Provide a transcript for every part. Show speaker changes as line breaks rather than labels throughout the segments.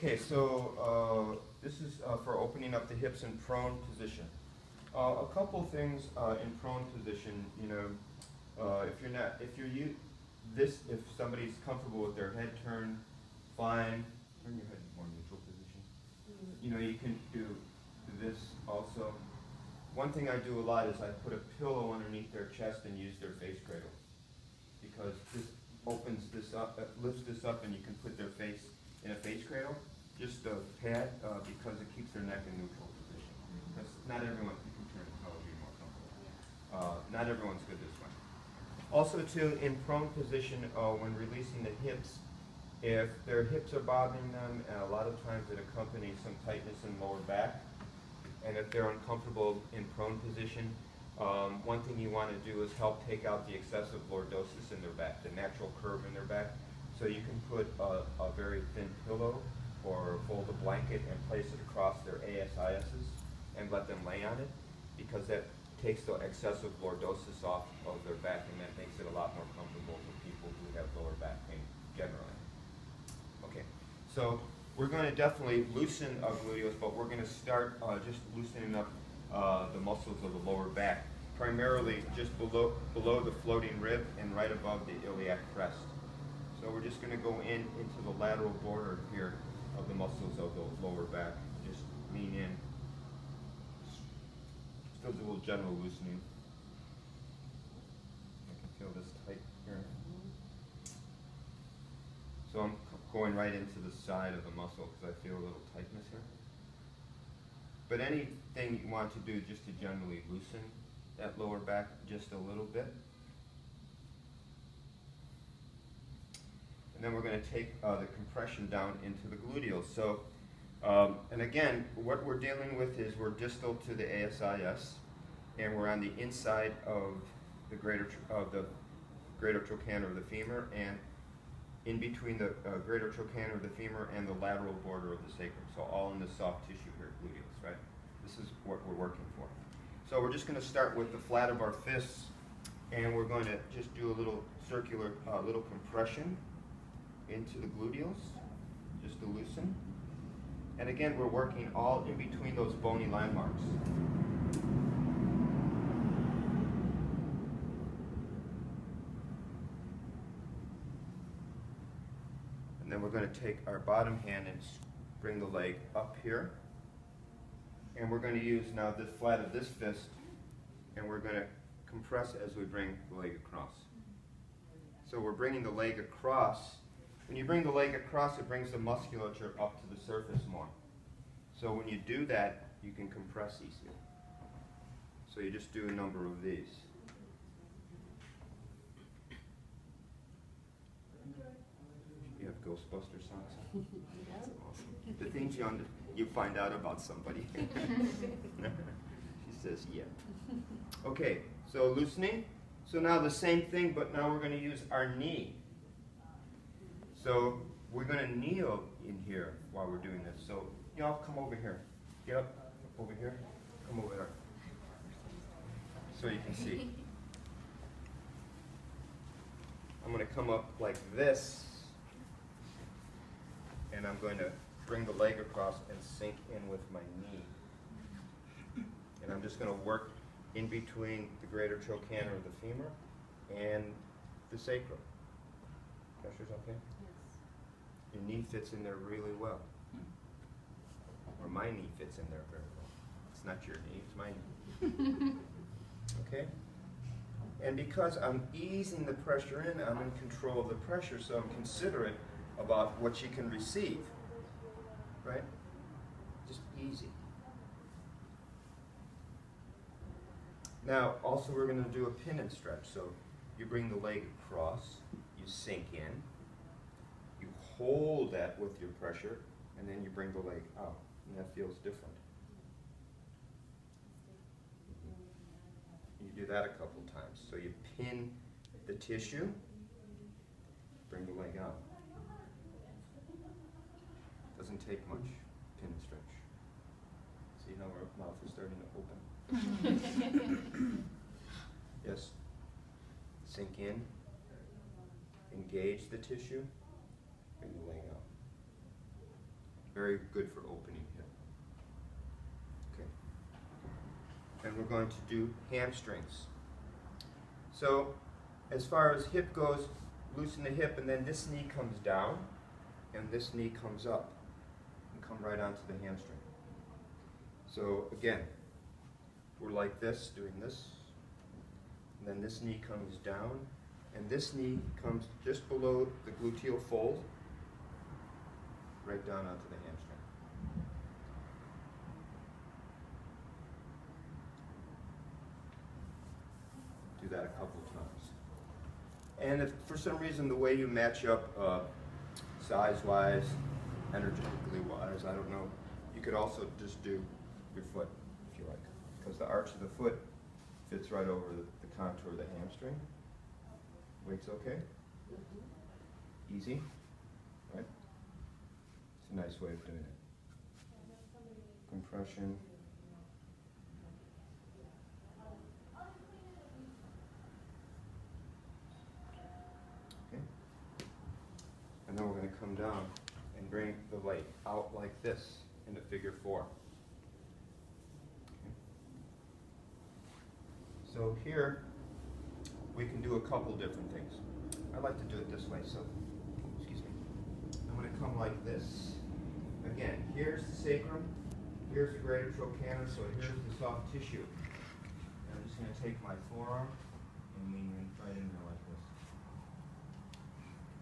Okay, so this is for opening up the hips in prone position. A couple things in prone position, if somebody's comfortable with their head turned, fine. Turn your head more neutral position. You can do this also. One thing I do a lot is I put a pillow underneath their chest and use their face cradle, because this opens this up, lifts this up, and you can put their face in a face cradle. Just a pad, because it keeps their neck in neutral position. Because not everyone, you can turn it, how would be more comfortable. Not everyone's good this way. Also too, in prone position, when releasing the hips, if their hips are bothering them, a lot of times it accompanies some tightness in lower back. And if they're uncomfortable in prone position, one thing you want to do is help take out the excessive lordosis in their back, the natural curve in their back. So you can put a very thin pillow or fold a blanket and place it across their ASISs and let them lay on it, because that takes the excessive lordosis off of their back, and that makes it a lot more comfortable for people who have lower back pain generally. Okay, so we're going to definitely loosen gluteus, but we're going to start just loosening up the muscles of the lower back, primarily just below the floating rib and right above the iliac crest. So we're just going to go into the lateral border here of the muscles of the lower back. Just lean in. Still do a little general loosening. I can feel this tight here. So I'm going right into the side of the muscle because I feel a little tightness here. But anything you want to do just to generally loosen that lower back just a little bit. And then we're going to take the compression down into the gluteals. So, and again, what we're dealing with is we're distal to the ASIS, and we're on the inside of the greater trochanter of the femur, and in between the greater trochanter of the femur and the lateral border of the sacrum. So all in the soft tissue here, gluteals, right? This is what we're working for. So we're just going to start with the flat of our fists, and we're going to just do a little circular, little compression into the gluteals, just to loosen. And again, we're working all in between those bony landmarks. And then we're going to take our bottom hand and bring the leg up here. And we're going to use now the flat of this fist, and we're going to compress as we bring the leg across. So we're bringing the leg across. When you bring the leg across, it brings the musculature up to the surface more. So when you do that, you can compress easier. So you just do a number of these. You have Ghostbuster socks on? That's awesome. The things you find out about somebody. She says, yeah. Okay, so loosening. So now the same thing, but now we're going to use our knee. So we're going to kneel in here while we're doing this. So y'all come over here. Get up over here. Come over there. So you can see. I'm going to come up like this, and I'm going to bring the leg across and sink in with my knee. And I'm just going to work in between the greater trochanter of the femur and the sacrum. Pressure's okay? Your knee fits in there really well. Or my knee fits in there very well. It's not your knee, it's my knee. Okay? And because I'm easing the pressure in, I'm in control of the pressure, so I'm considerate about what she can receive. Right? Just easy. Now, also we're going to do a pin and stretch. So you bring the leg across, you sink in, you hold that with your pressure, and then you bring the leg out. And that feels different. You do that a couple times. So you pin the tissue, bring the leg out. Doesn't take much. Pin and stretch. See how our mouth is starting to open? Yes. Sink in. Engage the tissue. Bring the leg out. Very good for opening hip. Okay. And we're going to do hamstrings. So as far as hip goes, loosen the hip, and then this knee comes down, and this knee comes up, and come right onto the hamstring. So again, we're like this, doing this, and then this knee comes down, and this knee comes just below the gluteal fold, right down onto the hamstring. Do that a couple of times. And if for some reason the way you match up size-wise, energetically wise, I don't know, you could also just do your foot if you like, because the arch of the foot fits right over the contour of the hamstring. Weight's okay? Easy, right? It's a nice way of doing it. Compression. Okay. And then we're going to come down and bring the leg out like this into figure 4. Okay. So here we can do a couple different things. I like to do it this way, so excuse me. I'm going to come like this. Again, here's the sacrum, here's the greater trochanter, so here's the soft tissue. And I'm just going to take my forearm and lean right in there like this.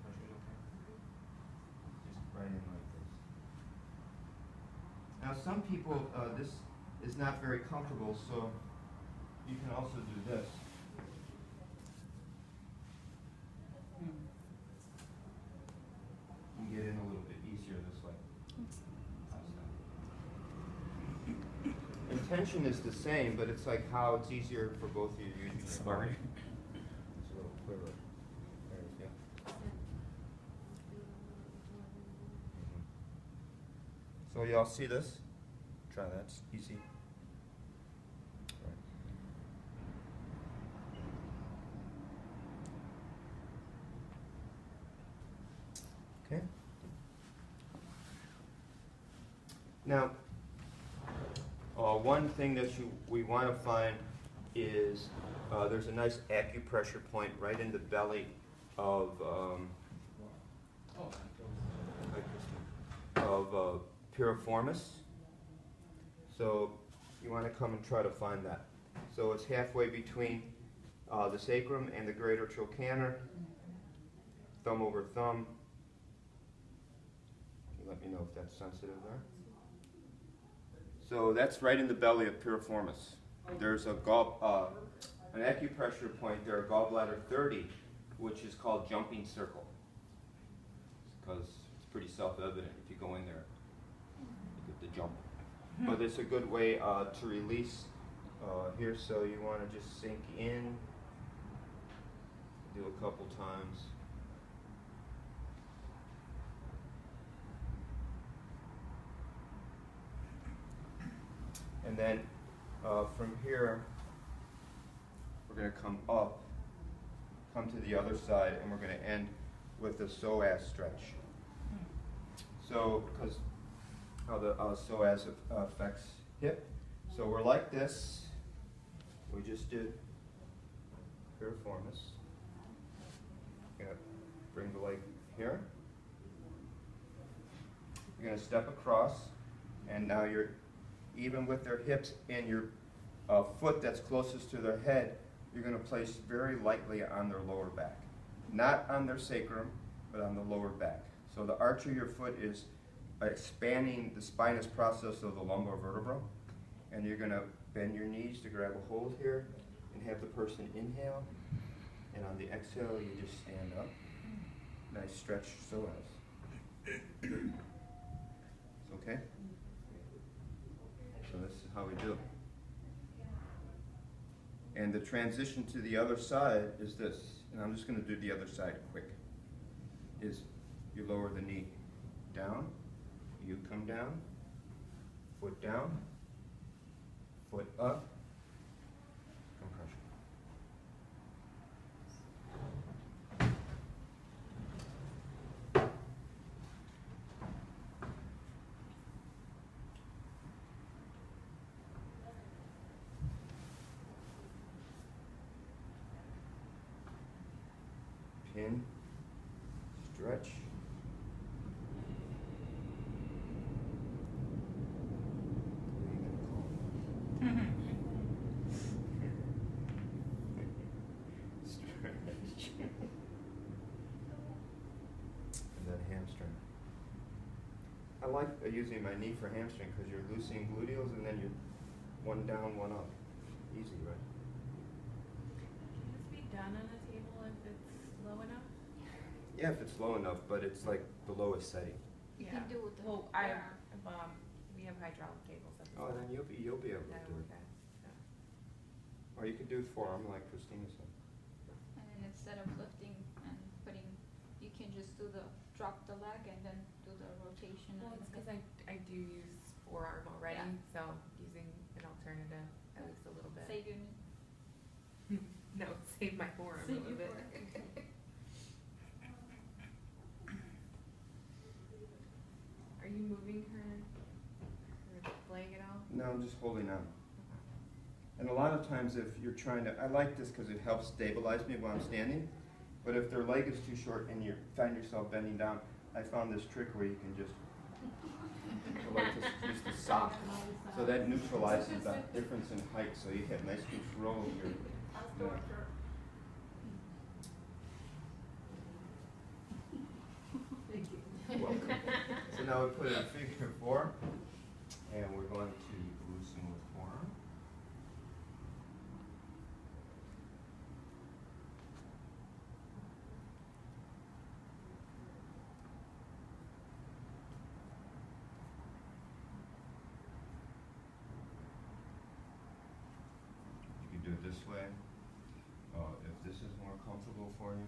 Pressure okay? Just right in like this. Now some people, this is not very comfortable, so you can also do this. You get in a little bit easier this way. Intention is the same, but it's like how it's easier for both of you using your body. It's a little clearer. There we go. So y'all see this? Try that. It's easy. Okay. Now, one thing that we want to find is there's a nice acupressure point right in the belly of Piriformis. So you want to come and try to find that. So it's halfway between the sacrum and the greater trochanter, thumb over thumb. Let me know if that's sensitive there. So that's right in the belly of Piriformis. There's an acupressure point there, gallbladder 30, which is called jumping circle. Because it's pretty self-evident if you go in there, you get the jump. But it's a good way to release here, so you want to just sink in, do a couple times. And then from here, we're going to come up, come to the other side, and we're going to end with a psoas stretch. So, because how the psoas affects hip. So we're like this. We just did Piriformis. Going to bring the leg here. You're going to step across, and now you're even with their hips and your foot that's closest to their head, you're going to place very lightly on their lower back. Not on their sacrum, but on the lower back. So the arch of your foot is expanding the spinous process of the lumbar vertebra. And you're going to bend your knees to grab a hold here and have the person inhale. And on the exhale, you just stand up. Nice stretch psoas. Okay? So this is how we do it. And the transition to the other side is this. And I'm just going to do the other side quick. Is you lower the knee down, you come down, foot down, foot up, compression. in, stretch. Stretch. And then hamstring. I like using my knee for hamstring because you're loosening gluteals and then you're one down, one up. Easy, right?
Can this be done on a table if it's low enough?
Yeah, if it's low enough, but it's like the lowest setting.
You can do it.
Well, we have hydraulic tables at the
Oh, then you'll be able to do it.
Okay. Yeah.
Or you could do forearm like Christina said.
And then instead of lifting and putting, you can just drop the leg and then do the rotation.
Well, it's because I do use forearm already,
Yeah.
so using an alternative at least a little bit.
Save your knee.
No, save my forearm a
Save
little
your
bit.
forearm.
Are you moving her leg at all?
No, I'm just holding on. And a lot of times if you're trying to, I like this because it helps stabilize me while I'm standing, but if their leg is too short and you find yourself bending down, I found this trick where you can just, I like to use the sock. So that neutralizes that difference in height, so you have nice control of your neck. Welcome. So now we put in figure 4, and we're going to loosen with forearm. You can do it this way, if this is more comfortable for you.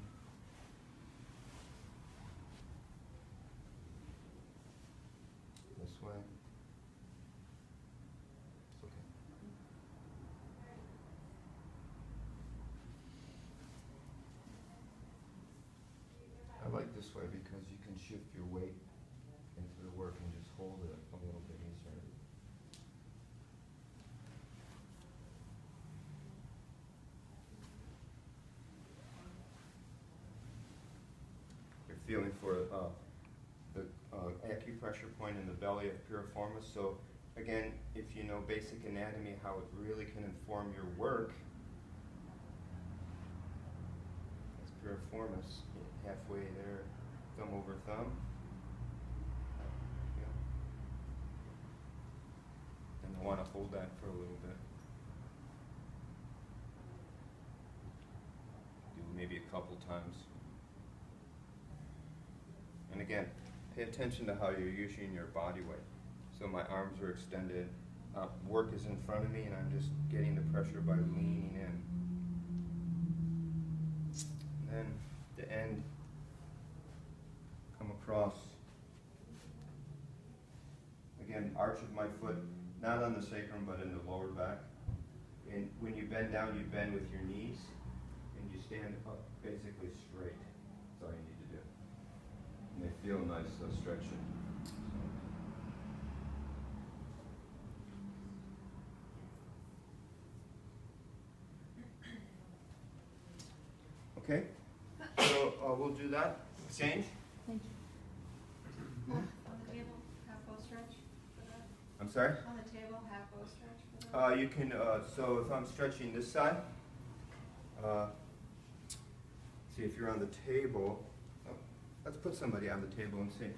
This way. It's okay. I like this way because you can shift your weight into the work and just hold it a little bit easier. You're feeling for the acupressure point in the belly of Piriformis. So again, if you know basic anatomy, how it really can inform your work. That's Piriformis, halfway there, thumb over thumb. Yeah. And I want to hold that for a little bit. Do maybe a couple times. And again, pay attention to how you're using your body weight. So my arms are extended, work is in front of me, and I'm just getting the pressure by leaning in. And then the end, come across. Again, arch of my foot, not on the sacrum, but in the lower back. And when you bend down, you bend with your knees, and you stand up basically straight. That's all you need to do. And they feel nice, so stretching. Okay, so we'll do that. Exchange.
Thank you.
On the table, half bow stretch for that?
I'm sorry?
On the table, half bow stretch for that?
You can, so if I'm stretching this side, see if you're on the table. Oh, let's put somebody on the table and see.